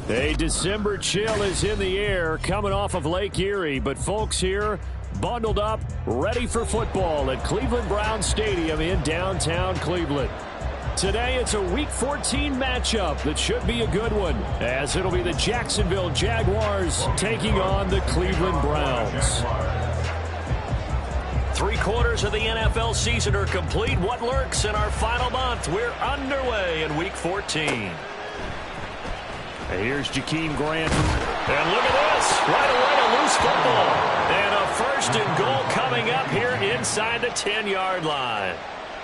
A December chill is in the air coming off of Lake Erie, but folks here bundled up, ready for football at Cleveland Browns Stadium in downtown Cleveland. Today it's a Week 14 matchup that should be a good one, as it'll be the Jacksonville Jaguars taking on the Cleveland Browns. 3/4 of the NFL season are complete. What lurks in our final month? We're underway in Week 14. Here's Jakeem Grant. And look at this. Right away, a loose football. And a 1st and goal coming up here inside the 10-yard line.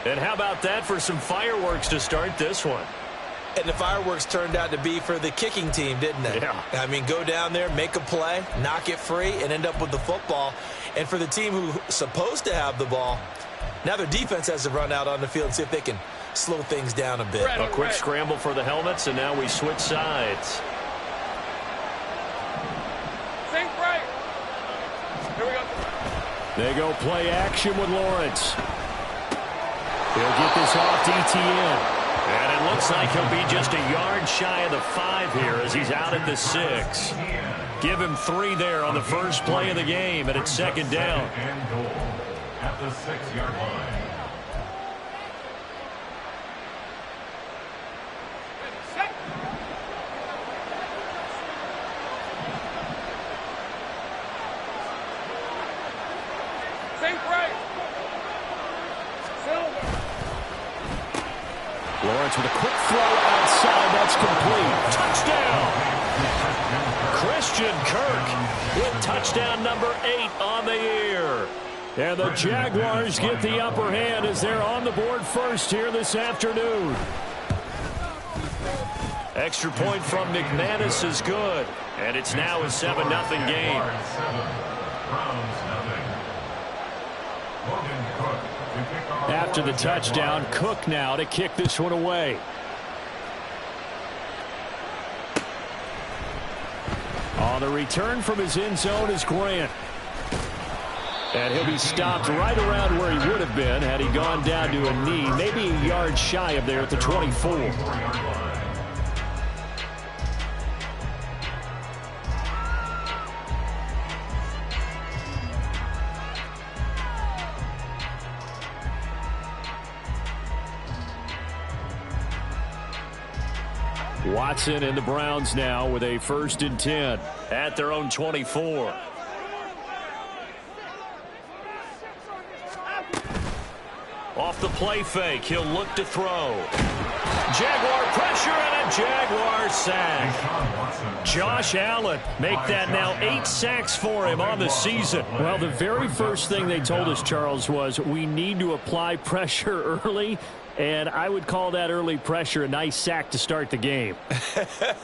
And how about that for some fireworks to start this one? And the fireworks turned out to be for the kicking team, didn't they? Yeah. I mean, go down there, make a play, knock it free, and end up with the football. And for the team who's supposed to have the ball, now their defense has to run out on the field and see if they can slow things down a bit. A quick scramble for the helmets, and now we switch sides. Think right. Here we go. They go play action with Lawrence. He'll get this off to ETN. And it looks like he'll be just a yard shy of the 5 here as he's out at the 6. Give him 3 there on the first play of the game, and it's 2nd down. At the 6-yard line. Lawrence with a quick throw outside. That's complete. Touchdown! Christian Kirk with touchdown number 8 on the year. And the Jaguars get the upper hand as they're on the board first here this afternoon. Extra point from McManus is good. And it's now a 7-0 game. After the touchdown, Cook now to kick this one away. On the return from his end zone is Grant. And he'll be stopped right around where he would have been had he gone down to a knee, maybe a yard shy of there at the 24. Watson and the Browns now with a 1st and 10 at their own 24. Off the play fake, he'll look to throw. Jaguar pressure and a Jaguar sack. Josh Allen make that now 8 sacks for him on the season. Well, the very first thing they told us, Charles, was we need to apply pressure early. And I would call that early pressure a nice sack to start the game.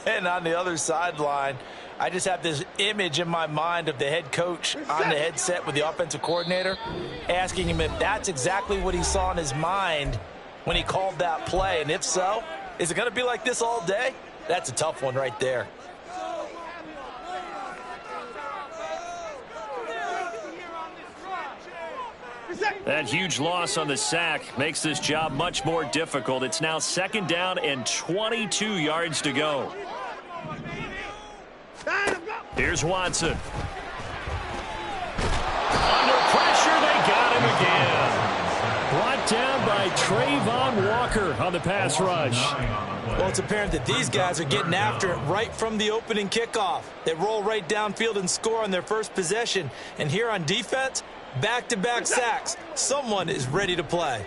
And on the other sideline, I just have this image in my mind of the head coach on the headset with the offensive coordinator asking him if that's exactly what he saw in his mind when he called that play. And if so, is it going to be like this all day? That's a tough one right there. That huge loss on the sack makes this job much more difficult. It's now 2nd down and 22 yards to go. Here's Watson. Under pressure, they got him again. Brought down by Trayvon Walker on the pass rush. Well, it's apparent that these guys are getting after it right from the opening kickoff. They roll right downfield and score on their first possession. And here on defense, back-to-back sacks. Someone is ready to play.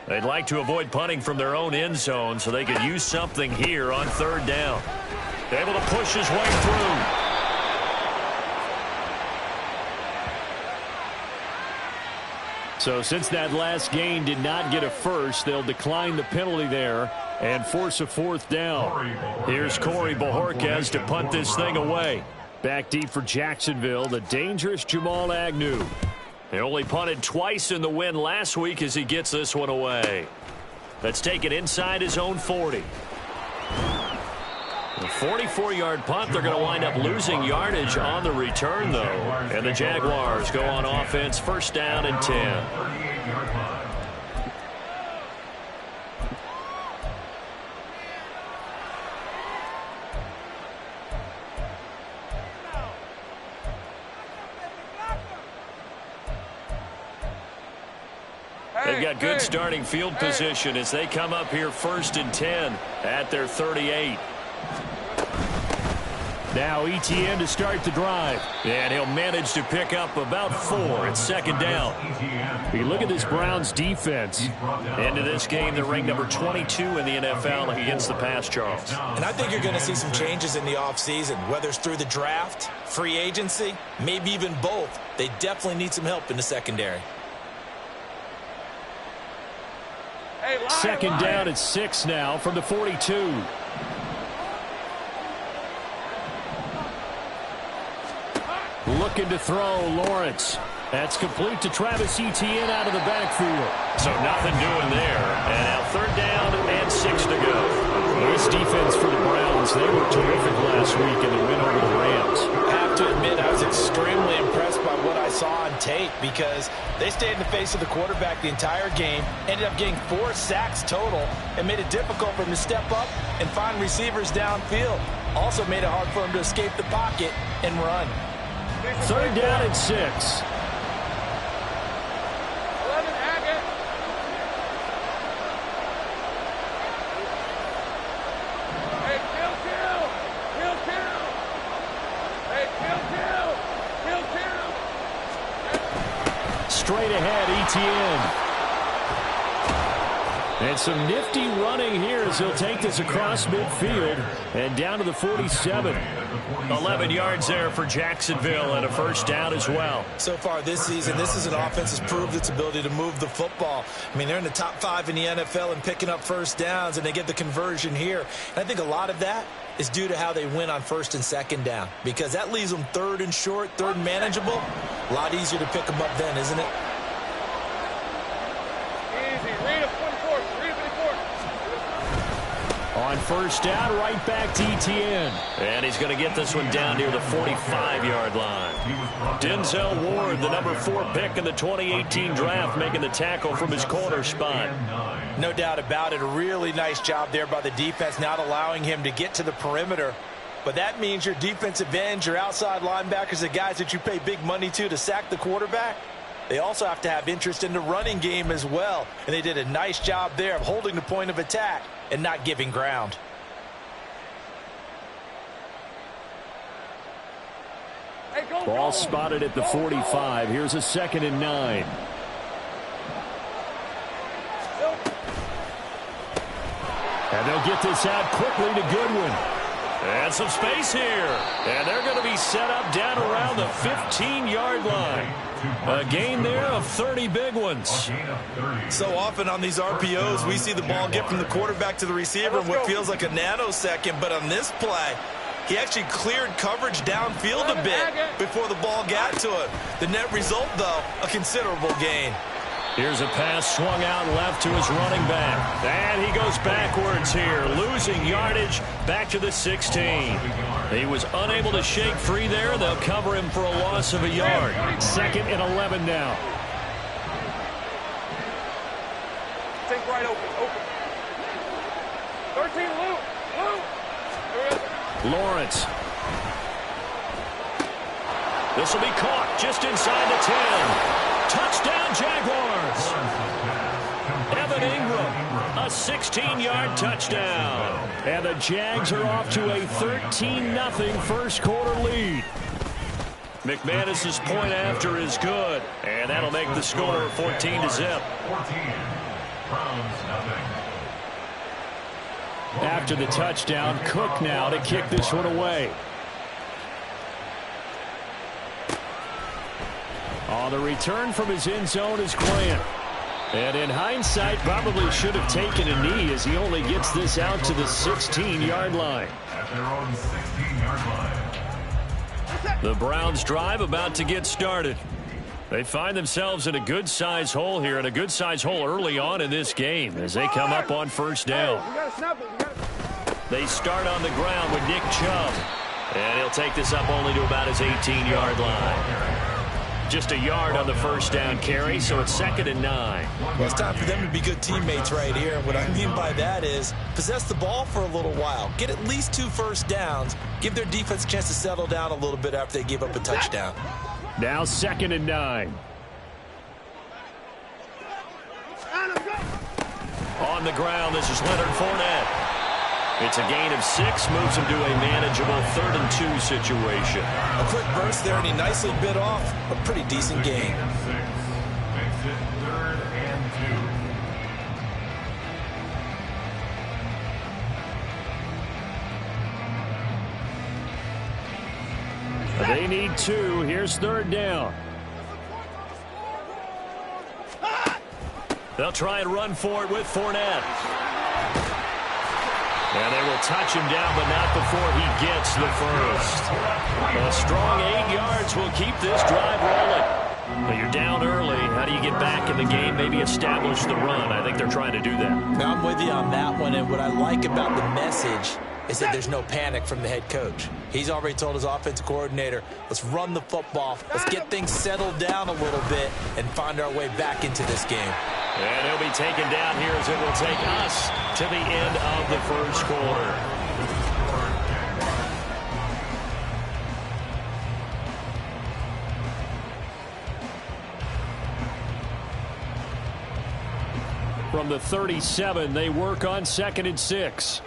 They'd like to avoid punting from their own end zone so they could use something here on 3rd down. Able to push his way through. So since that last gain did not get a first, they'll decline the penalty there and force a 4th down. Here's Corey Bojorquez to punt this thing away. Back deep for Jacksonville, the dangerous Jamal Agnew. He only punted twice in the win last week as he gets this one away. Let's take it inside his own 40. A 44-yard punt. They're going to wind up losing yardage on the return, though. And the Jaguars go on offense, 1st down and 10. They've got good starting field position as they come up here 1st and 10 at their 38. Now ETN to start the drive. And he'll manage to pick up about 4 at 2nd down. You look at this Browns defense. Into this game, they're ranked number 22 in the NFL against the pass, Charles. And I think you're going to see some changes in the offseason, whether it's through the draft, free agency, maybe even both. They definitely need some help in the secondary. 2nd down at 6 now from the 42. Looking to throw, Lawrence. That's complete to Travis Etienne out of the backfield. So nothing doing there. And now 3rd down and 6 to go. This defense for the Browns, they were terrific last week in the win over the Rams. I have to admit, I was extremely impressed by what I saw on tape because they stayed in the face of the quarterback the entire game, ended up getting 4 sacks total, and made it difficult for him to step up and find receivers downfield. Also made it hard for him to escape the pocket and run. 3rd down and 6. 11 Hackett. Hey, kill. Hey, kill. Straight ahead, Etienne. And some nifty running here as he'll take this across midfield and down to the 47. 11 yards there for Jacksonville and a 1st down as well. So far this season, this is an offense that's proved its ability to move the football. I mean, they're in the top 5 in the NFL and picking up 1st downs, and they get the conversion here. And I think a lot of that is due to how they win on 1st and 2nd down, because that leaves them 3rd and short, 3rd and manageable. A lot easier to pick them up then, isn't it? On 1st down, right back to Etienne. And he's going to get this one down near the 45-yard line. Denzel Ward, the number 4 pick in the 2018 draft, making the tackle from his corner spot. No doubt about it. A really nice job there by the defense, not allowing him to get to the perimeter. But that means your defensive ends, your outside linebackers, the guys that you pay big money to sack the quarterback, they also have to have interest in the running game as well. And they did a nice job there of holding the point of attack and not giving ground. Ball spotted at the 45. Here's a 2nd and 9. And they'll get this out quickly to Goodwin. And some space here. And they're going to be set up down around the 15-yard line. A gain there of 30 big ones. So often on these RPOs, we see the ball get from the quarterback to the receiver in what feels like a nanosecond. But on this play, he actually cleared coverage downfield a bit before the ball got to him. The net result, though, a considerable gain. Here's a pass swung out left to his running back. And he goes backwards here, losing yardage back to the 16. He was unable to shake free there. They'll cover him for a loss of a yard. 2nd and 11 now. Think right open. 13, Lou. Lawrence. This will be caught just inside the 10. Touchdown, Jaguars. Evan Ingram, a 16-yard touchdown. And the Jags are off to a 13-0 first quarter lead. McManus's point after is good, and that'll make the score 14-0. After the touchdown, Cook now to kick this one away. On the return from his end zone is Grant. And in hindsight, probably should have taken a knee as he only gets this out to the 16-yard line. At their own 16-yard line. The Browns drive about to get started. They find themselves in a good-sized hole here, and a good-sized hole early on in this game as they come up on 1st down. They start on the ground with Nick Chubb. And he'll take this up only to about his 18-yard line. Just a yard on the 1st down carry, so it's 2nd and 9. Well, it's time for them to be good teammates right here. And what I mean by that is possess the ball for a little while. Get at least 2 first downs. Give their defense a chance to settle down a little bit after they give up a touchdown. Now 2nd and 9. On the ground, this is Leonard Fournette. It's a gain of 6, moves him to a manageable 3rd and 2 situation. A quick burst there, and he nicely bit off a pretty decent gain. Makes it 3rd and 2. They need 2. Here's 3rd down. They'll try and run for it with Fournette. And they will touch him down, but not before he gets the first. A strong 8 yards will keep this drive rolling. But you're down early. How do you get back in the game? Maybe establish the run. I think they're trying to do that. Now, I'm with you on that one, and what I like about the message is that there's no panic from the head coach. He's already told his offensive coordinator, let's run the football, let's get things settled down a little bit and find our way back into this game. And he'll be taken down here as it will take us to the end of the first quarter. From the 37, they work on 2nd and 6.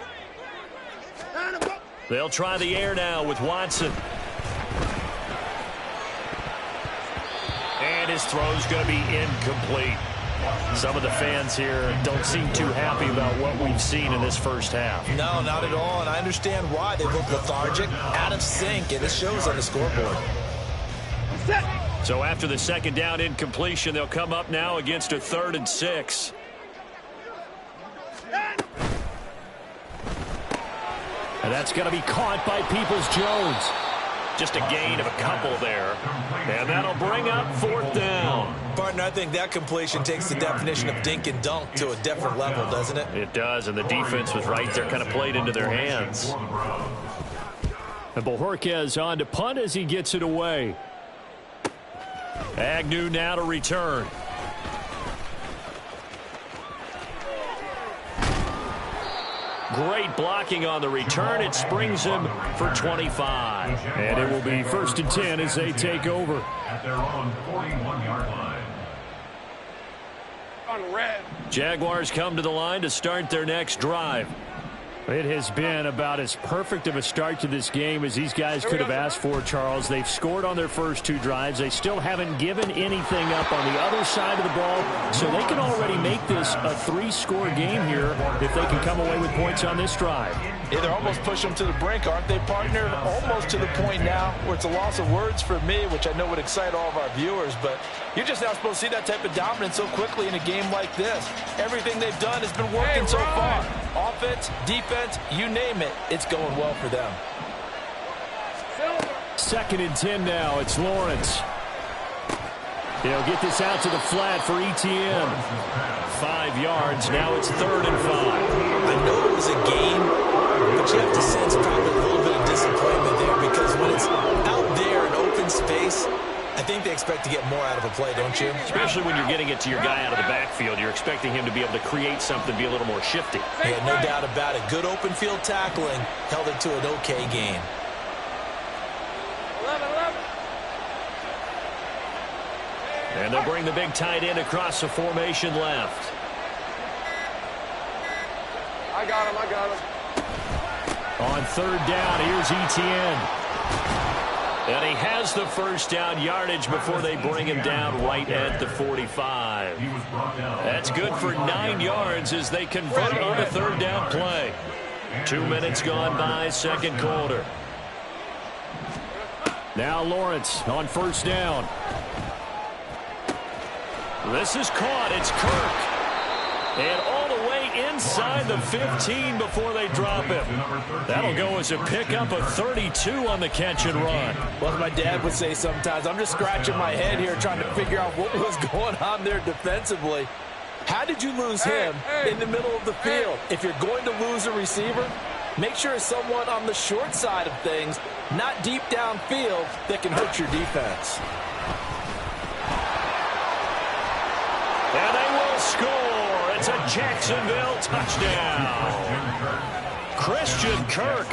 They'll try the air now with Watson. And his throw's going to be incomplete. Some of the fans here don't seem too happy about what we've seen in this first half. No, not at all, and I understand why. They look lethargic, out of sync, and it shows on the scoreboard. So after the 2nd down incompletion, they'll come up now against a 3rd and 6. And that's going to be caught by Peoples-Jones. Just a gain of a couple there. And that'll bring up 4th down. Partner, I think that completion takes the definition of dink and dunk to a different level, doesn't it? It does, and the defense was right there, kind of played into their hands. And Bojorquez on to punt as he gets it away. Agnew now to return. Great blocking on the return. It springs him for 25. And it will be 1st and 10 as they take over. At their own 41-yard line. On red. Jaguars come to the line to start their next drive. It has been about as perfect of a start to this game as these guys could have asked for, Charles. They've scored on their first 2 drives. They still haven't given anything up on the other side of the ball, so they can already make this a 3-score game here if they can come away with points on this drive. Yeah, they're almost pushing them to the brink, aren't they, partner? Almost to the point now where it's a loss of words for me, which I know would excite all of our viewers, but you're just not supposed to see that type of dominance so quickly in a game like this. Everything they've done has been working so far. Offense, defense, you name it, it's going well for them. 2nd and 10 now. It's Lawrence. He'll get this out to the flat for ETN. 5 yards. Now it's 3rd and 5. I know it was a game, but you have to sense probably a little bit of disappointment there because when it's out there in open space, I think they expect to get more out of a play, don't you? Especially when you're getting it to your guy out of the backfield. You're expecting him to be able to create something, be a little more shifty. Yeah, no doubt about it. Good open field tackling held it to an okay game. 11. And they'll bring the big tight end across the formation left. I got him. On 3rd down, here's ETN. And he has the first down yardage before they bring him down right at the 45. That's good for 9 yards as they convert on a 3rd down play. 2 minutes gone by, 2nd quarter. Now Lawrence on 1st down. This is caught. It's Kirk. And all the way inside the 15 before they drop him. That'll go as a pickup of 32 on the catch and run. Well, my dad would say sometimes, I'm just scratching my head here trying to figure out what was going on there defensively. How did you lose him in the middle of the field? If you're going to lose a receiver, make sure it's someone on the short side of things, not deep downfield, that can hurt your defense. And they will score. It's a Jacksonville touchdown. Christian Kirk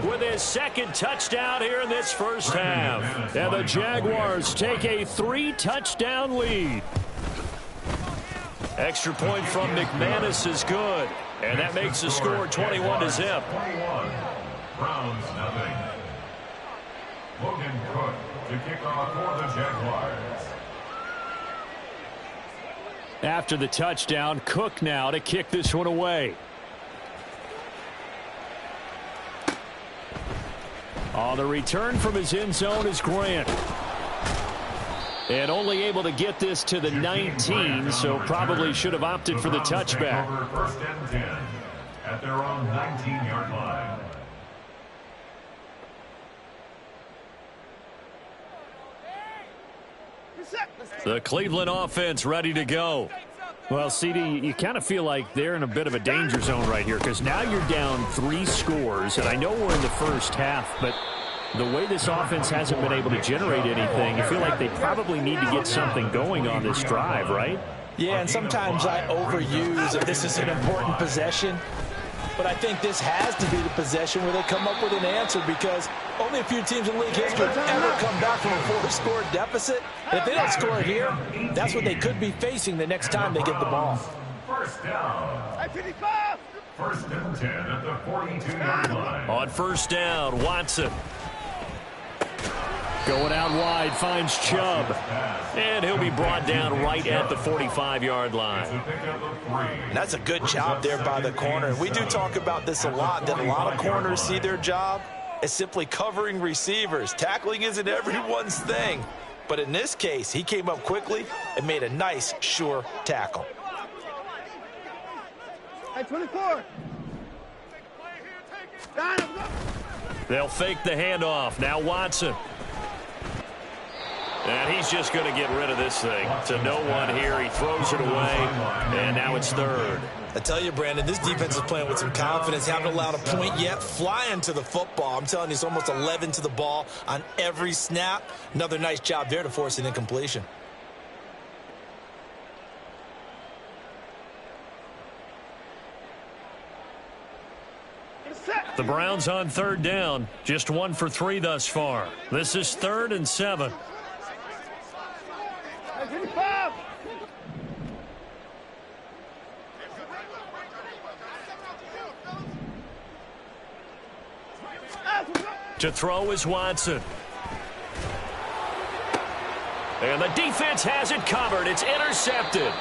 with his 2nd touchdown here in this first half. And the Jaguars take a 3-touchdown lead. Extra point from McManus is good. And that makes the score 21-0. 21. Browns nothing. Logan Cook to kick off for the Jaguars. After the touchdown, Cook now to kick this one away. On the return from his end zone is Grant. And only able to get this to the 19, so probably should have opted for the touchback. First and 10 at their own 19-yard line. The Cleveland offense ready to go. Well, CD, you kind of feel like they're in a bit of a danger zone right here because now you're down 3 scores, and I know we're in the first half, but the way this offense hasn't been able to generate anything, you feel like they probably need to get something going on this drive, right? Yeah, and sometimes I overuse if this is an important possession. But I think this has to be the possession where they come up with an answer because only a few teams in league history have ever come back from a 4-score deficit. And if they don't score here, that's what they could be facing the next time they get the ball. First down. First and 10 at the 42-yard line. On first down, Watson. Going out wide, finds Chubb. And he'll be brought down right at the 45-yard line. That's a good job there by the corner. We do talk about this a lot, that a lot of corners see their job as simply covering receivers. Tackling isn't everyone's thing. But in this case, he came up quickly and made a nice, sure tackle. Hey, 24. They'll fake the handoff. Now Watson. And he's just going to get rid of this thing. To no one here. He throws it away. And now it's third. I tell you, Brandon, this defense is playing with some confidence. Haven't allowed a point yet. Flying to the football. I'm telling you, it's almost 11 to the ball on every snap. Another nice job there to force an incompletion. The Browns on third down. Just 1 for 3 thus far. This is 3rd and 7. To throw is Watson. And the defense has it covered. It's intercepted.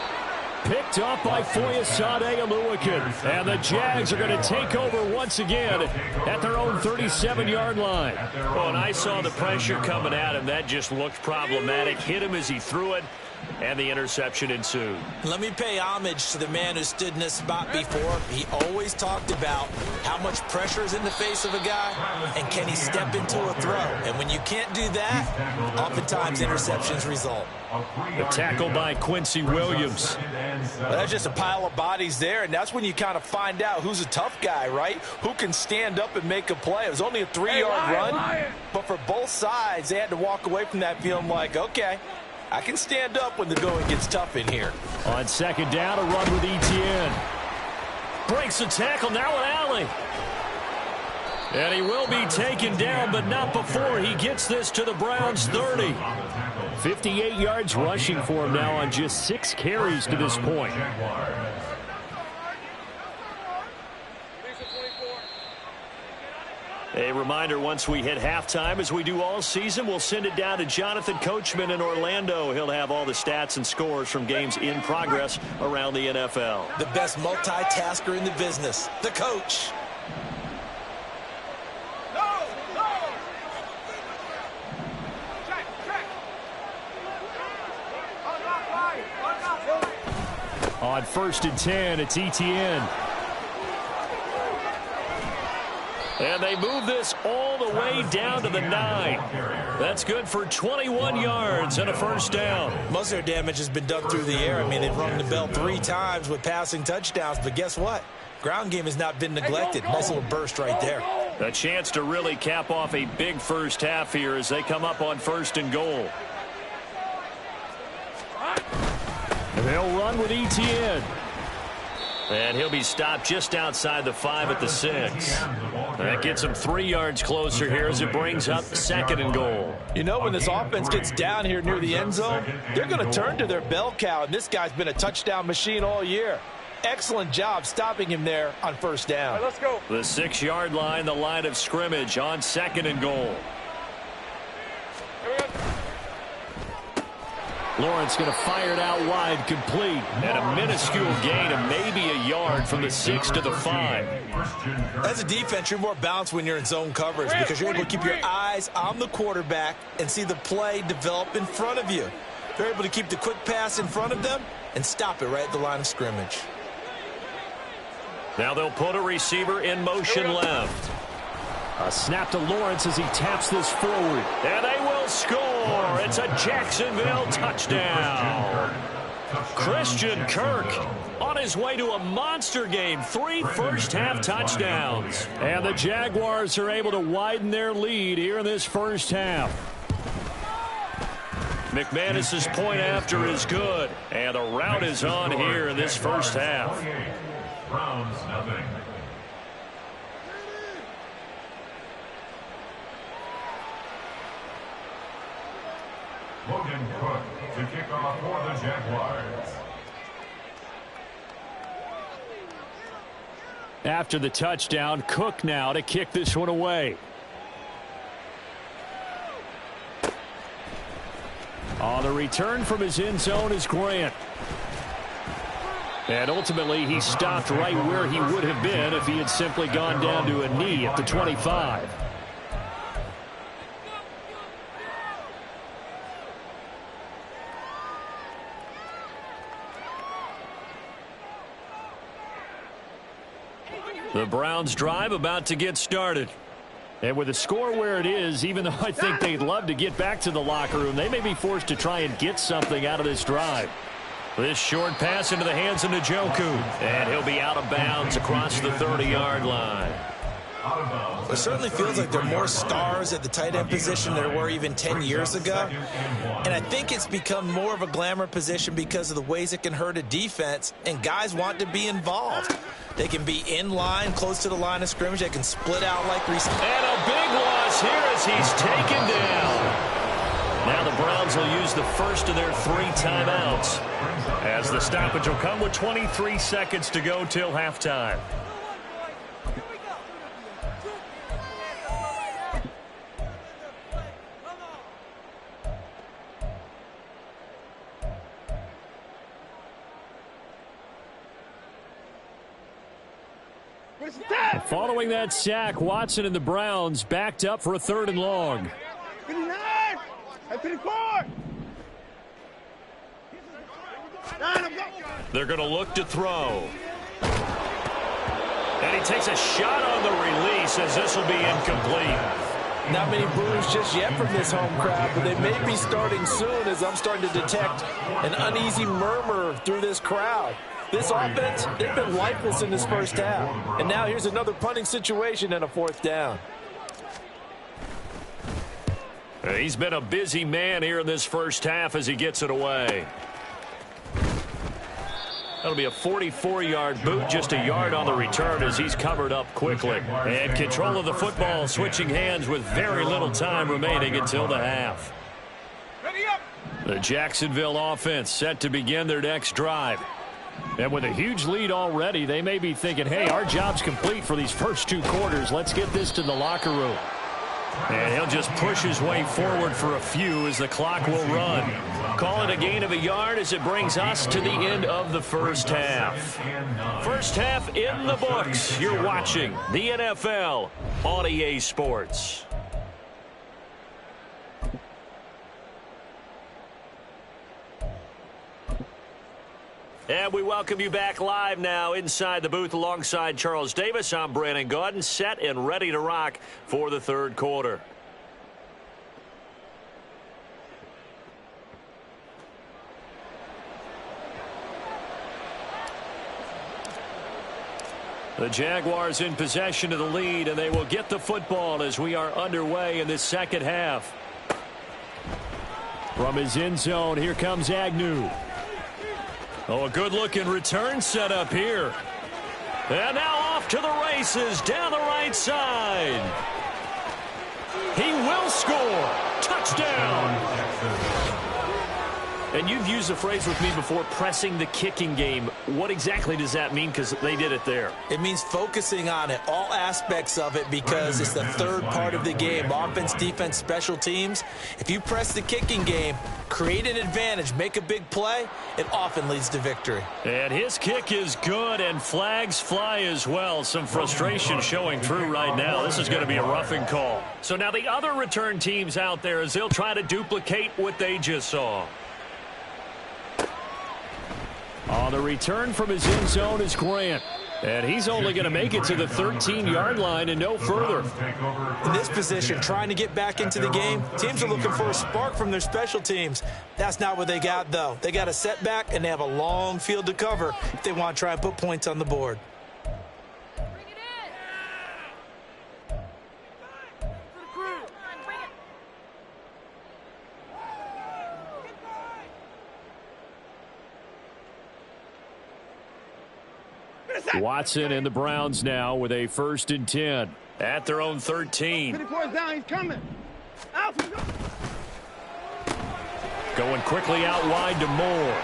Picked up by Foyesade Oluwakan. And the Jags are going to take over once again at their own 37-yard line. Well, and I saw the pressure coming at him. That just looked problematic. Hit him as he threw it, and the interception ensued. Let me pay homage to the man who stood in this spot before. He always talked about how much pressure is in the face of a guy, and can he step into a throw. And when you can't do that, oftentimes interceptions result. The tackle by Quincy Williams. Well, that's just a pile of bodies there, and that's when you kind of find out who's a tough guy, right? Who can stand up and make a play. It was only a 3-yard run, but for both sides, they had to walk away from that feeling like, okay, I can stand up when the going gets tough in here. On second down, a run with Etienne. Breaks the tackle, now an alley. And he will be taken down, but not before he gets this to the Browns 30. 58 yards rushing for him now on just 6 carries to this point. A reminder, once we hit halftime, as we do all season, we'll send it down to Jonathan Coachman in Orlando. He'll have all the stats and scores from games in progress around the NFL. The best multitasker in the business, the coach. On 1st and 10, it's Etienne. And they move this all the way down to the 9. That's good for 21 yards and a first down. Most of their damage has been done through the air. I mean, they've rung the bell 3 times with passing touchdowns, but guess what? Ground game has not been neglected. Nice little burst right there. A chance to really cap off a big first half here as they come up on 1st and goal. They'll run with Etienne. And he'll be stopped just outside the 5 at the 6. That gets him 3 yards closer here as it brings up 2nd and goal. You know, when this offense gets down here near the end zone, they're going to turn to their bell cow, and this guy's been a touchdown machine all year. Excellent job stopping him there on 1st down. All right, let's go. The 6-yard line, the line of scrimmage on 2nd and goal. Lawrence going to fire it out wide, complete. And a minuscule gain of maybe a yard from the 6 to the 5. As a defense, you're more balanced when you're in zone coverage because you're able to keep your eyes on the quarterback and see the play develop in front of you. They're able to keep the quick pass in front of them and stop it right at the line of scrimmage. Now they'll put a receiver in motion left. A snap to Lawrence as he taps this forward. And they will score. It's a Jacksonville touchdown. Christian Kirk on his way to a monster game. 3 first-half touchdowns. And the Jaguars are able to widen their lead here in this first half. McManus's point after is good. And the route is on here in this first half. Browns nothing. Logan Cook to kick off for the Jaguars. After the touchdown, Cook now to kick this one away. On the return from his end zone is Grant. And ultimately, he stopped right where he would have been if he had simply gone down to a knee at the 25. The Browns drive about to get started. And with the score where it is, even though I think they'd love to get back to the locker room, they may be forced to try and get something out of this drive. This short pass into the hands of Njoku. And he'll be out of bounds across the 30-yard line. It certainly feels like there are more stars at the tight end position than there were even 10 years ago. And I think it's become more of a glamour position because of the ways it can hurt a defense, and guys want to be involved. They can be in line, close to the line of scrimmage. They can split out like receivers. And a big loss here as he's taken down. Now the Browns will use the first of their 3 timeouts, as the stoppage will come with 23 seconds to go till halftime. Following that sack, Watson and the Browns backed up for a 3rd and long. They're going to look to throw. And he takes a shot on the release as this will be incomplete. Not many boos just yet from this home crowd, but they may be starting soon as I'm starting to detect an uneasy murmur through this crowd. This offense, they've been lifeless in this first half. And now here's another punting situation and a 4th down. He's been a busy man here in this first half as he gets it away. That'll be a 44-yard boot, just a yard on the return as he's covered up quickly. And control of the football, switching hands with very little time remaining until the half. The Jacksonville offense set to begin their next drive. And with a huge lead already, they may be thinking, hey, our job's complete for these first 2 quarters. Let's get this to the locker room. And he'll just push his way forward for a few as the clock will run. Call it a gain of a yard as it brings us to the end of the first half. First half in the books. You're watching the NFL on EA Sports. And we welcome you back live now inside the booth alongside Charles Davis. I'm Brandon Gaudin, set and ready to rock for the 3rd quarter. The Jaguars in possession of the lead, and they will get the football as we are underway in this second half. From his end zone, here comes Agnew. Oh, a good-looking return set up here. And now off off to the races down the right side. He will score. Touchdown. And you've used the phrase with me before, pressing the kicking game. What exactly does that mean? Because they did it there. It means focusing on it, all aspects of it, because it's the third part of the game. Offense, defense, special teams. If you press the kicking game, create an advantage, make a big play, it often leads to victory. And his kick is good, and flags fly as well. Some frustration showing through right now. This is going to be a roughing call. So now the other return teams out there as they'll try to duplicate what they just saw. On the return from his end zone is Grant. And he's only going to make it to the 13-yard line and no further. In this position, trying to get back into the game, teams are looking for a spark from their special teams. That's not what they got, though. They got a setback, and they have a long field to cover if they want to try and put points on the board. Watson and the Browns now with a 1st and 10. At their own 13. 54 is down. He's coming. Out. Going quickly out wide to Moore.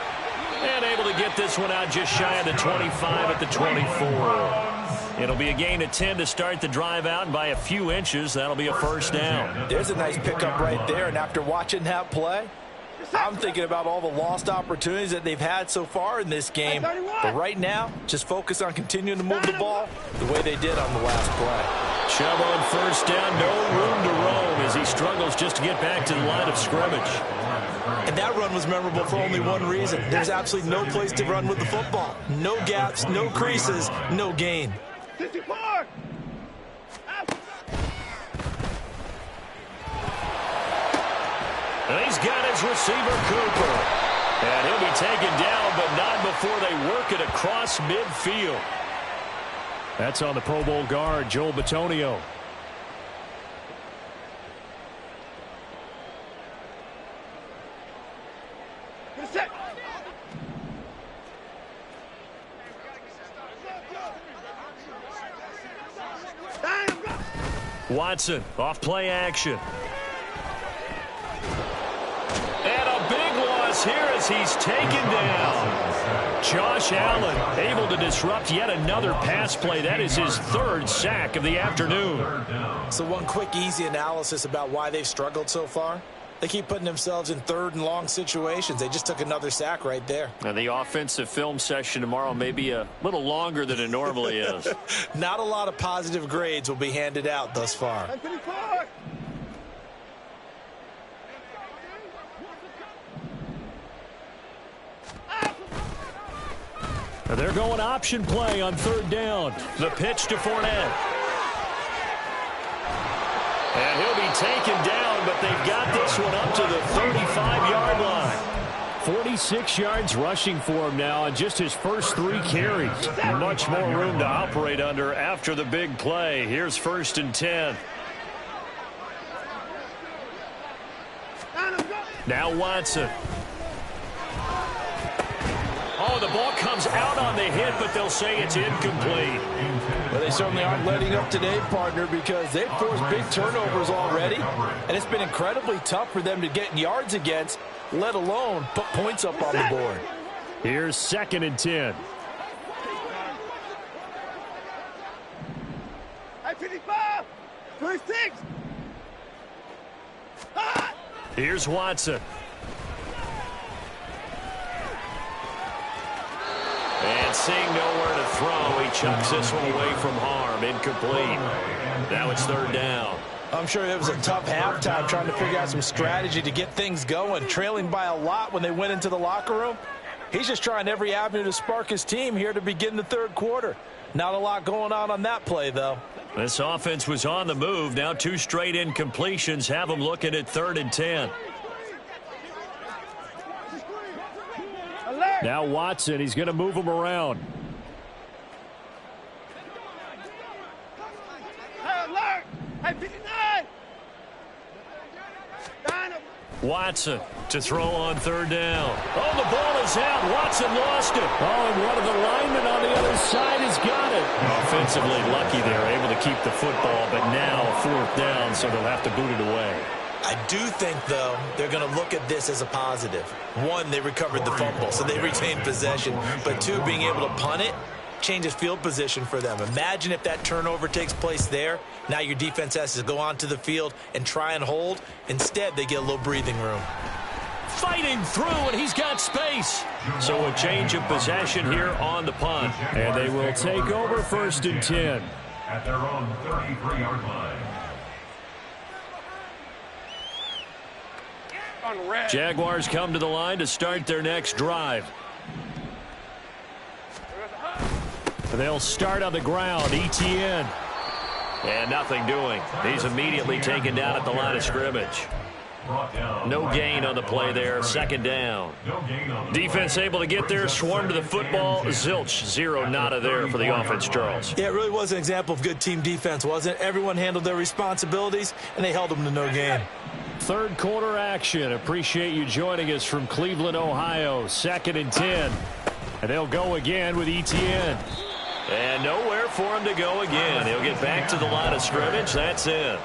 And able to get this one out just shy of the 25 at the 24. It'll be a gain of 10 to start the drive out, and by a few inches, that'll be a 1st down. There's a nice pickup right there, and after watching that play, I'm thinking about all the lost opportunities that they've had so far in this game. But right now, just focus on continuing to move the ball the way they did on the last play. Chubb on 1st down, no room to roam as he struggles just to get back to the line of scrimmage. And that run was memorable for only one reason. There's absolutely no place to run with the football. No gaps, no creases, no gain. 54. And he's got his receiver, Cooper. And he'll be taken down, but not before they work it across midfield. That's on the Pro Bowl guard, Joel Bitonio. Watson off play action. And a big loss here as he's taken down. Josh Allen able to disrupt yet another pass play. That is his 3rd sack of the afternoon. So one quick, easy analysis about why they've struggled so far. They keep putting themselves in 3rd and long situations. They just took another sack right there. And the offensive film session tomorrow may be a little longer than it normally is. Not a lot of positive grades will be handed out thus far. They're going option play on 3rd down. The pitch to Fournette. And he'll be taken down, but they've got this one up to the 35-yard line. 46 yards rushing for him now on just his first 3 carries. Much more room to operate under after the big play. Here's 1st and 10. Now Watson. Oh, the ball comes out on the hit, but they'll say it's incomplete. Well, they certainly aren't letting up today, partner, because they've forced big turnovers already, and it's been incredibly tough for them to get yards against, let alone put points up on the board. Here's 2nd and 10. 55. 26. Here's Watson. And seeing nowhere to throw, he chucks this one away from harm. Incomplete. Now it's 3rd down. I'm sure it was a tough halftime trying to figure out some strategy to get things going, trailing by a lot when they went into the locker room. He's just trying every avenue to spark his team here to begin the 3rd quarter. Not a lot going on that play, though. This offense was on the move. Now 2 straight incompletions have them looking at 3rd and 10. Now Watson, he's going to move him around. Watson to throw on third down. Oh, the ball is out. Watson lost it. Oh, and one of the linemen on the other side has got it. Offensively lucky they're able to keep the football, but now fourth down, so they'll have to boot it away. I do think, though, they're going to look at this as a positive. One, they recovered the fumble, so they retained possession. But two, being able to punt it changes field position for them. Imagine if that turnover takes place there. Now your defense has to go onto the field and try and hold. Instead, they get a little breathing room. Fighting through, and he's got space. So a change of possession here on the punt. And they will take over 1st and 10. At their own 33-yard line. Jaguars come to the line to start their next drive. They'll start on the ground. Etienne. And nothing doing. He's immediately taken down at the line of scrimmage. No gain on the play there. 2nd down. Defense able to get there, swarm to the football. Zilch, 0 nada there for the offense, Charles. Yeah, it really was an example of good team defense, wasn't it? Everyone handled their responsibilities, and they held them to no gain. Third quarter action. Appreciate you joining us from Cleveland, Ohio. 2nd and 10. And they'll go again with Etienne. And nowhere for him to go again. He'll get back to the line of scrimmage. That's it.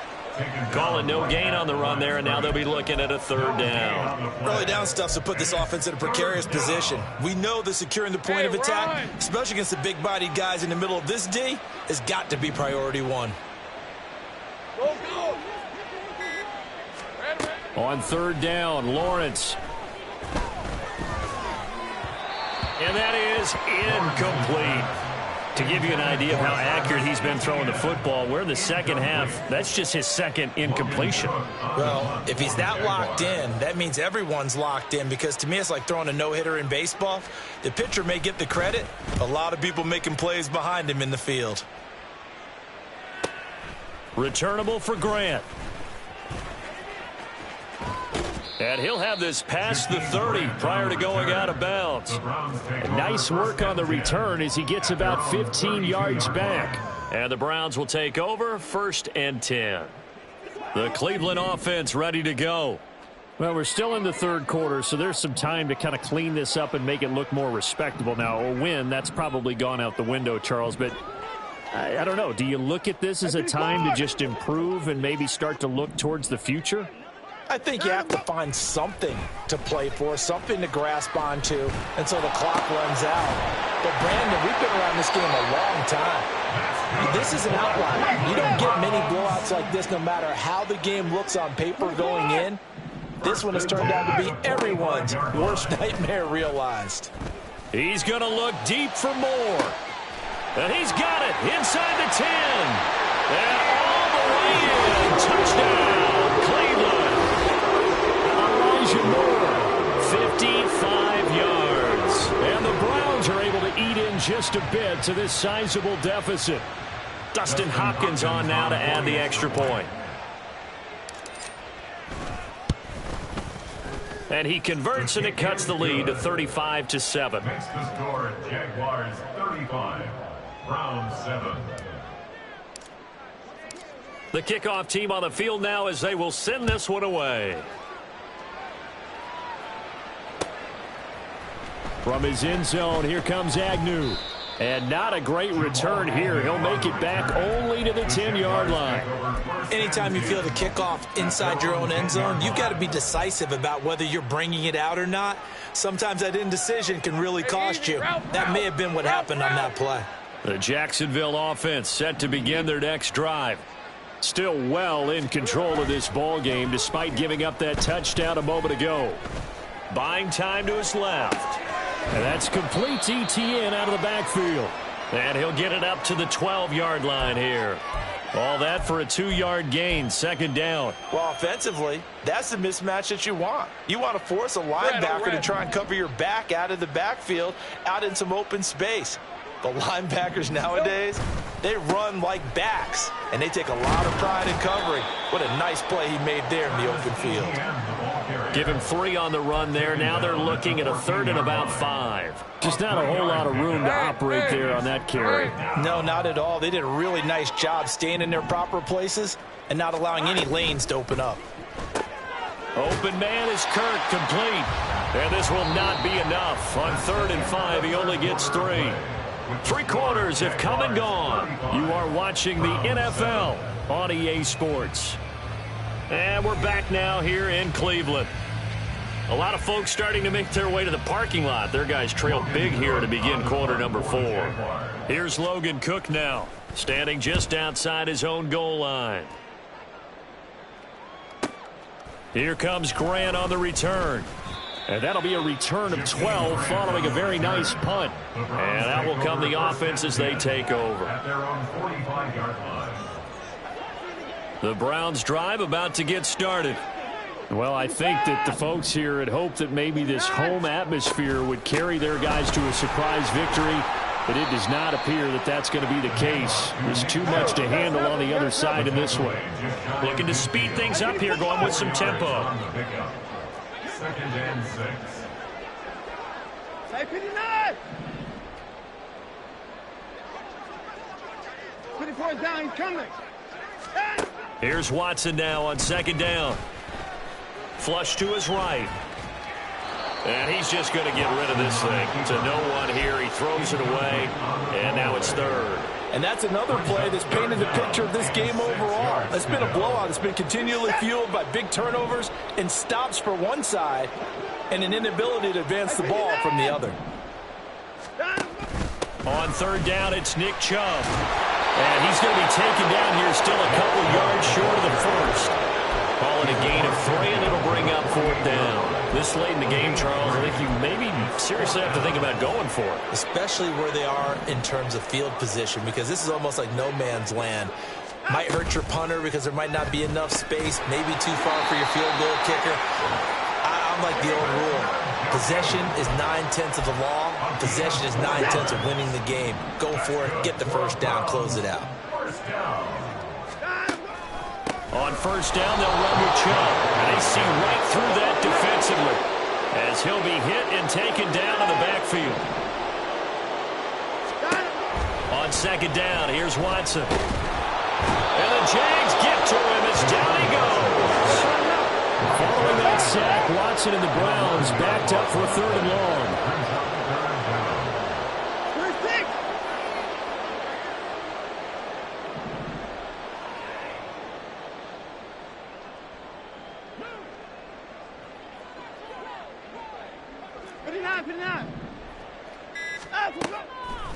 Calling no gain on the run there, and now they'll be looking at a 3rd down. Early down stuff to put this offense in a precarious position. We know that securing the point of attack, especially against the big-bodied guys in the middle of this D, has got to be priority one. On 3rd down, Lawrence. And that is incomplete. To give you an idea of how accurate he's been throwing the football, we're in the second half. That's just his 2nd incompletion. Well, if he's that locked in, that means everyone's locked in, because to me it's like throwing a no-hitter in baseball. The pitcher may get the credit. A lot of people making plays behind him in the field. Returnable for Grant. And he'll have this past the 30 prior to going out of bounds. Nice work on the return as he gets about 15 yards back. And the Browns will take over 1st and 10. The Cleveland offense ready to go. Well, we're still in the 3rd quarter, so there's some time to kind of clean this up and make it look more respectable. Now, a win, that's probably gone out the window, Charles, but I don't know. Do you look at this as a time to just improve and maybe start to look towards the future? I think you have to find something to play for, something to grasp onto until the clock runs out. But, Brandon, we've been around this game a long time. This is an outlier. You don't get many blowouts like this no matter how the game looks on paper going in. This one has turned out to be everyone's worst nightmare realized. He's going to look deep for more. And he's got it inside the 10. And all the way in. Touchdown, Cleveland. More, 55 yards. And the Browns are able to eat in just a bit to this sizable deficit. Dustin Hopkins on now to add the extra point. And he converts, and it cuts the lead to 35-7. Makes the score Jaguars 35, Browns 7. The kickoff team on the field now as they will send this one away. From his end zone, here comes Agnew. And not a great return here. He'll make it back only to the 10-yard line. Anytime you feel the kickoff inside your own end zone, you've got to be decisive about whether you're bringing it out or not. Sometimes that indecision can really cost you. That may have been what happened on that play. The Jacksonville offense set to begin their next drive. Still well in control of this ball game despite giving up that touchdown a moment ago. Buying time to his left. And that's complete to Etienne out of the backfield. And he'll get it up to the 12-yard line here. All that for a 2-yard gain, 2nd down. Well, offensively, that's the mismatch that you want. You want to force a linebacker to try and cover your back out of the backfield, out in some open space. The linebackers nowadays, they run like backs, and they take a lot of pride in covering. What a nice play he made there in the open field. Give him 3 on the run there. Now they're looking at a 3rd and about 5. Just not a whole lot of room to operate there on that carry. No, not at all. They did a really nice job staying in their proper places and not allowing any lanes to open up. Open man is Kirk, complete. And this will not be enough. On 3rd and 5, he only gets 3. 3 quarters have come and gone. You are watching the NFL on EA Sports. And we're back now here in Cleveland. A lot of folks starting to make their way to the parking lot. Their guys trail big here to begin quarter number 4. Here's Logan Cook now, standing just outside his own goal line. Here comes Grant on the return. And that'll be a return of 12 following a very nice punt. And that will come the offense as they take over. At their own 45-yard line. The Browns drive about to get started. Well, I think that the folks here had hoped that maybe this home atmosphere would carry their guys to a surprise victory. But it does not appear that that's going to be the case. There's too much to handle on the other side in this one. Looking to speed things up here, going with some tempo. 2nd and 6. 24 is down, he's coming. Here's Watson now on 2nd down. Flush to his right. And he's just going to get rid of this thing. To no one here. He throws it away. And now it's 3rd. And that's another play that's painted the picture of this game overall. It's been a blowout. It's been continually fueled by big turnovers and stops for one side and an inability to advance the ball from the other. On 3rd down, it's Nick Chubb. And he's going to be taken down here still a couple yards short of the first. Calling a gain of 3, and it'll bring up 4th down. This late in the game, Charles, I think you maybe seriously have to think about going for it. Especially where they are in terms of field position, because this is almost like no man's land. Might hurt your punter because there might not be enough space, maybe too far for your field goal kicker. I'm like the old rule. Possession is 9/10 of the law. Possession is 9/10 of winning the game. Go for it, get the first down, close it out. On 1st down, they'll run with Chubb. And they see right through that defensively as he'll be hit and taken down in the backfield. On 2nd down, here's Watson. And the Jags get to him as down he goes. Following that sack, Watson and the Browns backed up for 3rd and long.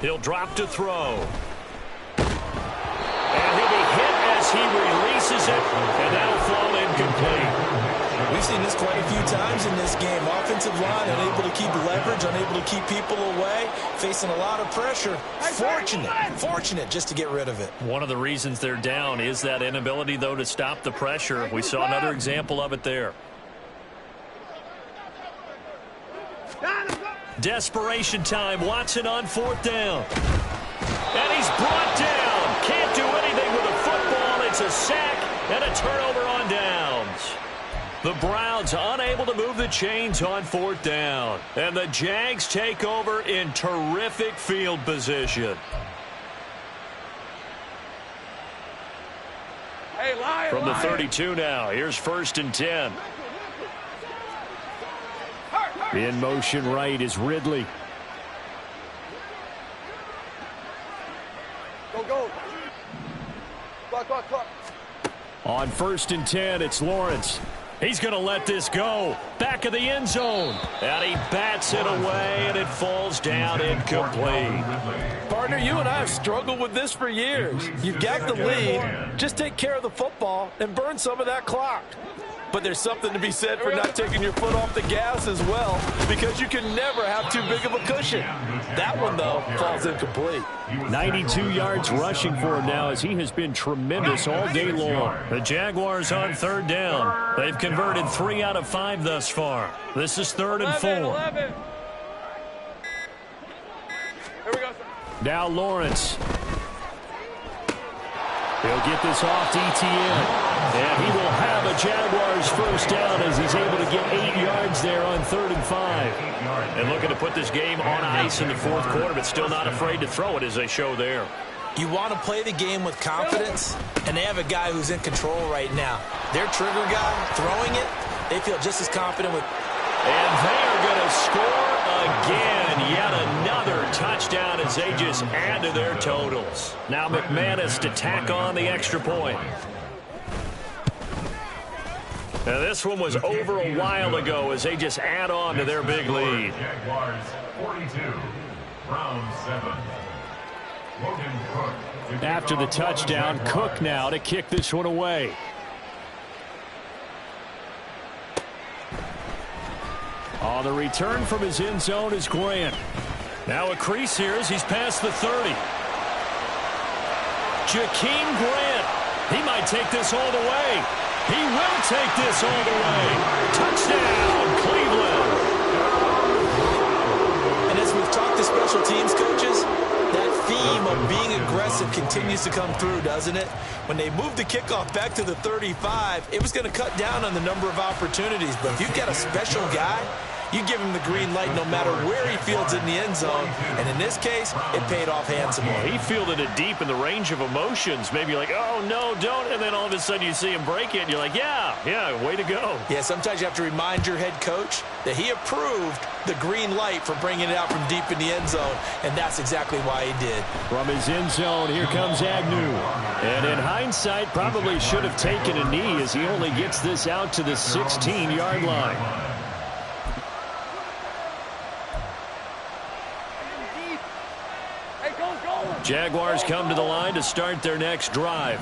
He'll drop to throw. And he'll be hit as he releases it. And that'll fall incomplete. We've seen this quite a few times in this game. Offensive line unable to keep leverage, unable to keep people away, facing a lot of pressure. Fortunate just to get rid of it. One of the reasons they're down is that inability, though, to stop the pressure. We saw another example of it there. Desperation time. Watson on 4th down. And he's brought down. Can't do anything with a football. It's a sack and a turnover on downs. The Browns unable to move the chains on 4th down. And the Jags take over in terrific field position. Hey, From the 32 now, here's 1st and 10. In motion right is Ridley. Go. Clock. On 1st and 10, it's Lawrence. He's going to let this go. Back of the end zone. And he bats it away, and it falls down incomplete. Partner, you and I have struggled with this for years. You've got the lead. Just take care of the football and burn some of that clock. But there's something to be said for not taking your foot off the gas as well, because you can never have too big of a cushion. That one, though, falls incomplete. 92 yards rushing for him now as he has been tremendous all day long. The Jaguars on 3rd down. They've converted 3 out of 5 thus far. This is 3rd and 4. 11. Here we go. Now Lawrence. He'll get this off to Etienne. And he will have a Jaguars first down as he's able to get 8 yards there on 3rd and 5. And looking to put this game on ice in the 4th quarter, but still not afraid to throw it as they show there. You want to play the game with confidence, and they have a guy who's in control right now. Their trigger guy throwing it, they feel just as confident with. And they are going to score again. Yet another touchdown as they just add to their totals. Now McManus to tack on the extra point. Now this one was over a while ago as they just add on to their big lead. Jaguars 42, Browns 7. After the touchdown, Cook now to kick this one away. On the return from his end zone is Grant. Now a crease here as he's past the 30. Jakeem Grant. He might take this all the way. He will take this all the way. Touchdown, Cleveland. And as we've talked to special teams coaches, that theme of being aggressive continues to come through, doesn't it? When they moved the kickoff back to the 35, it was going to cut down on the number of opportunities. But if you've got a special guy, you give him the green light no matter where he fields in the end zone. And in this case, it paid off handsomely. Well, he fielded it deep in the range of emotions. Maybe like, oh, no, don't. And then all of a sudden you see him break it, and you're like, yeah, way to go. Yeah, sometimes you have to remind your head coach that he approved the green light for bringing it out from deep in the end zone, and that's exactly why he did. From his end zone, here comes Agnew. And in hindsight, probably should have taken a knee as he only gets this out to the 16-yard line. Jaguars come to the line to start their next drive.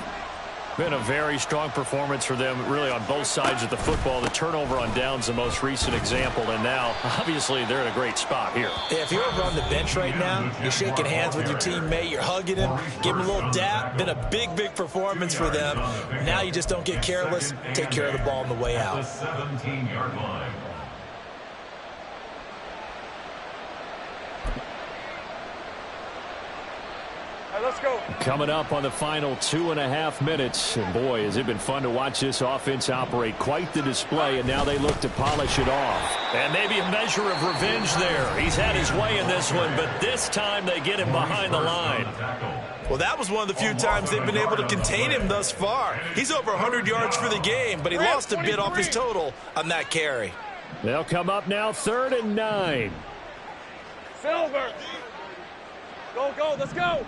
Been a very strong performance for them, really, on both sides of the football. The turnover on downs, the most recent example, and now, obviously, they're in a great spot here. Yeah, if you're over on the bench right now, you're shaking hands with your teammate, you're hugging him, give him a little dap. Been a big, big performance for them. Now you just don't get careless. Take care of the ball on the way out. The 17-yard line. Let's go. Coming up on the final 2.5 minutes. And boy, has it been fun to watch this offense operate. Quite the display, and now they look to polish it off. And maybe a measure of revenge there. He's had his way in this one, but this time they get him behind the line. Well, that was one of the few times they've been able to contain him thus far. He's over 100 yards for the game, but he lost a bit off his total on that carry. They'll come up now 3rd and 9. Silver. Go, let's go.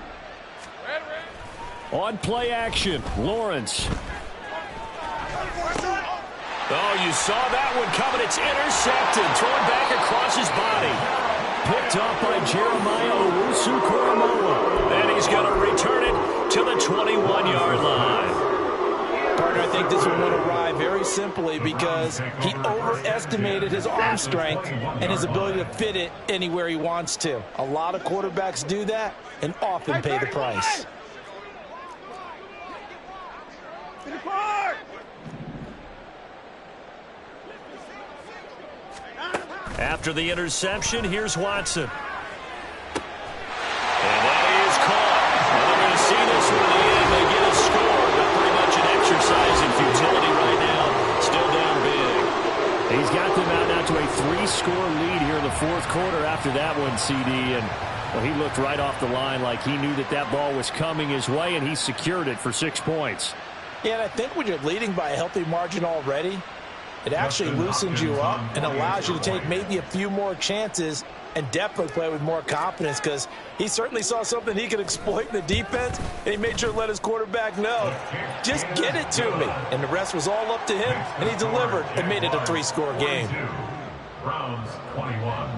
On play action, Lawrence. Oh, you saw that one coming. It's intercepted. Thrown back across his body. Picked up by Jeremiah Owusu-Koramoah. And he's going to return it to the 21-yard line. Partner, I think this one went awry very simply because he overestimated his arm strength and his ability to fit it anywhere he wants to. A lot of quarterbacks do that and often pay the price. After the interception, here's Watson. And that is caught. And they're going to see this one in the end. They get a score, but pretty much an exercise in futility right now. Still down big. He's got them out now to a 3-score lead here in the 4th quarter after that one, CD. And well, he looked right off the line like he knew that that ball was coming his way, and he secured it for 6 points. Yeah, and I think when you're leading by a healthy margin already, it actually loosens you up and allows you to take maybe a few more chances and definitely play with more confidence because he certainly saw something he could exploit in the defense, and he made sure to let his quarterback know, just get it to me. And the rest was all up to him, and he delivered and made it a 3-score game. Browns 21.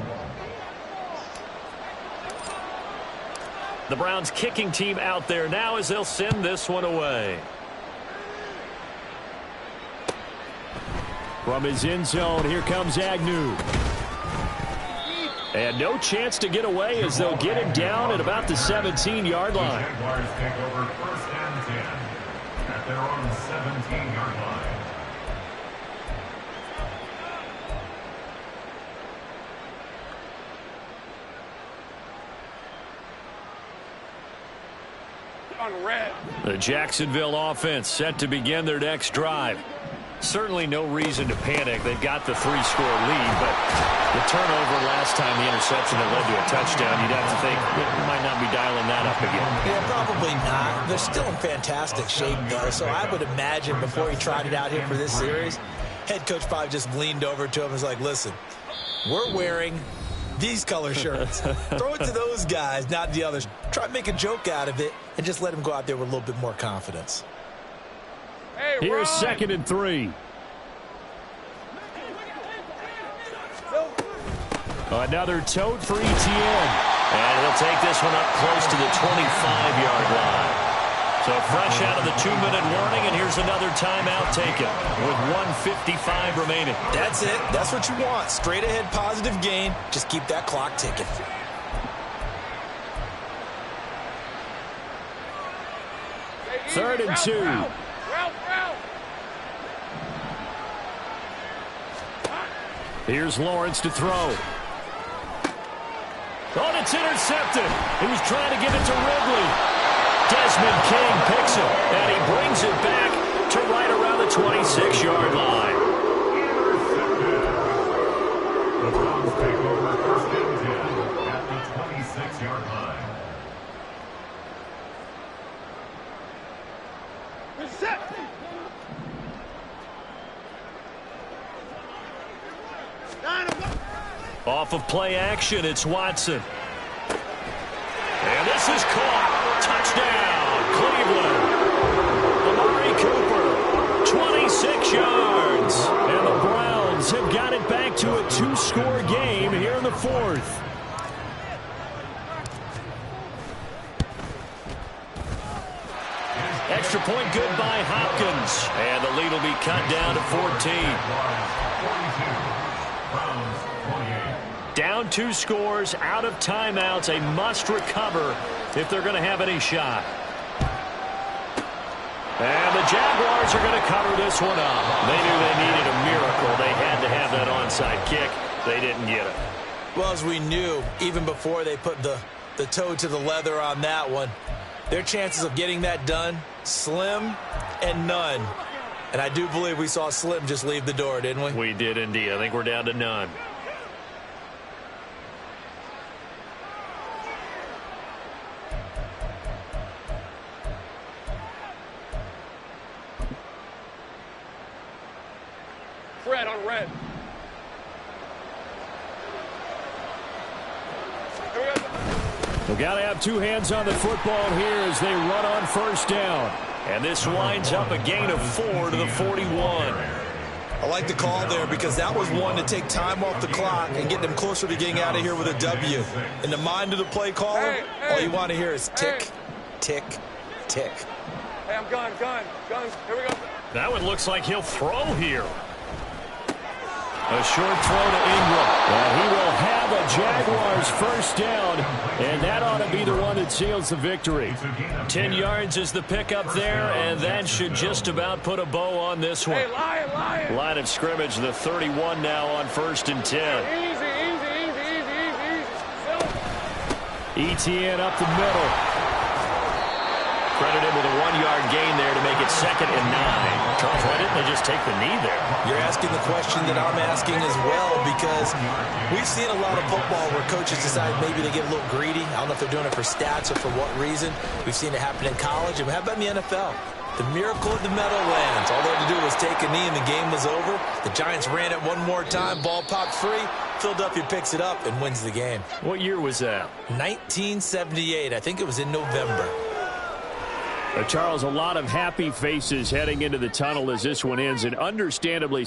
The Browns kicking team out there now as they'll send this one away. From his end zone, here comes Agnew. And no chance to get away as they'll get him down at about the 17-yard line. Jaguars take over 1st and 10 at their own 17-yard line. On red. The Jacksonville offense set to begin their next drive. Certainly no reason to panic. They've got the 3-score lead, but the turnover last time, the interception that led to a touchdown, you'd have to think they might not be dialing that up again. Yeah, probably not. They're still in fantastic shape, though, so I would imagine before he tried it out here for this series, Head coach probably just leaned over to him and was like, listen, we're wearing these color shirts. Throw it to those guys, not the others. Try to make a joke out of it and just let them go out there with a little bit more confidence. Hey, Here's Ron. 2nd and 3. Another tote for ETN. And he'll take this one up close to the 25-yard line. So fresh out of the 2-minute warning, and here's another timeout taken with 1:55 remaining. That's it. That's what you want. Straight ahead positive gain. Just keep that clock ticking. Hey, 3rd and Ralph, 2. Ralph. Here's Lawrence to throw. Oh, and it's intercepted. He was trying to give it to Ridley. Desmond King picks it, and he brings it back to right around the 26-yard line. The Browns take over 1st and 10 at the 26-yard line. Off of play action, it's Watson. And this is caught. Touchdown, Cleveland. Amari Cooper, 26 yards. And the Browns have got it back to a 2-score game here in the 4th. Extra point good by Hopkins. And the lead will be cut down to 14. Down 2 scores, out of timeouts, a must recover if they're going to have any shot. And the Jaguars are going to cover this one up. They knew they needed a miracle. They had to have that onside kick. They didn't get it. Well, as we knew, even before they put the toe to the leather on that one, their chances of getting that done, slim and none. And I do believe we saw Slim just leave the door, didn't we? We did indeed. I think we're down to none. Fred on red. Here we go. We've got to have 2 hands on the football here as they run on 1st down. And this winds up a gain of 4 to the 41. I like the call there because that was one to take time off the clock and get them closer to getting out of here with a W. In the mind of the play caller, all you want to hear is tick, tick, tick. Hey, I'm gun. Here we go. That one looks like he'll throw here. A short throw to Ingram. And he will have a Jaguars 1st down, and that ought to be the one that seals the victory. 10 yards is the pickup there, and that should just about put a bow on this one. Hey, Lion. Line of scrimmage, the 31 now on 1st and 10. Easy. ETN up the middle. Credited with a 1-yard gain there to make it 2nd and 9. Charles, why didn't they just take the knee there? You're asking the question that I'm asking as well, because we've seen a lot of football where coaches decide maybe they get a little greedy. I don't know if they're doing it for stats or for what reason. We've seen it happen in college, and how about in the NFL? The miracle of the Meadowlands. All they had to do was take a knee, and the game was over. The Giants ran it one more time. Ball popped free. Philadelphia picks it up and wins the game. What year was that? 1978. I think it was in November. Charles, a lot of happy faces heading into the tunnel as this one ends, and understandably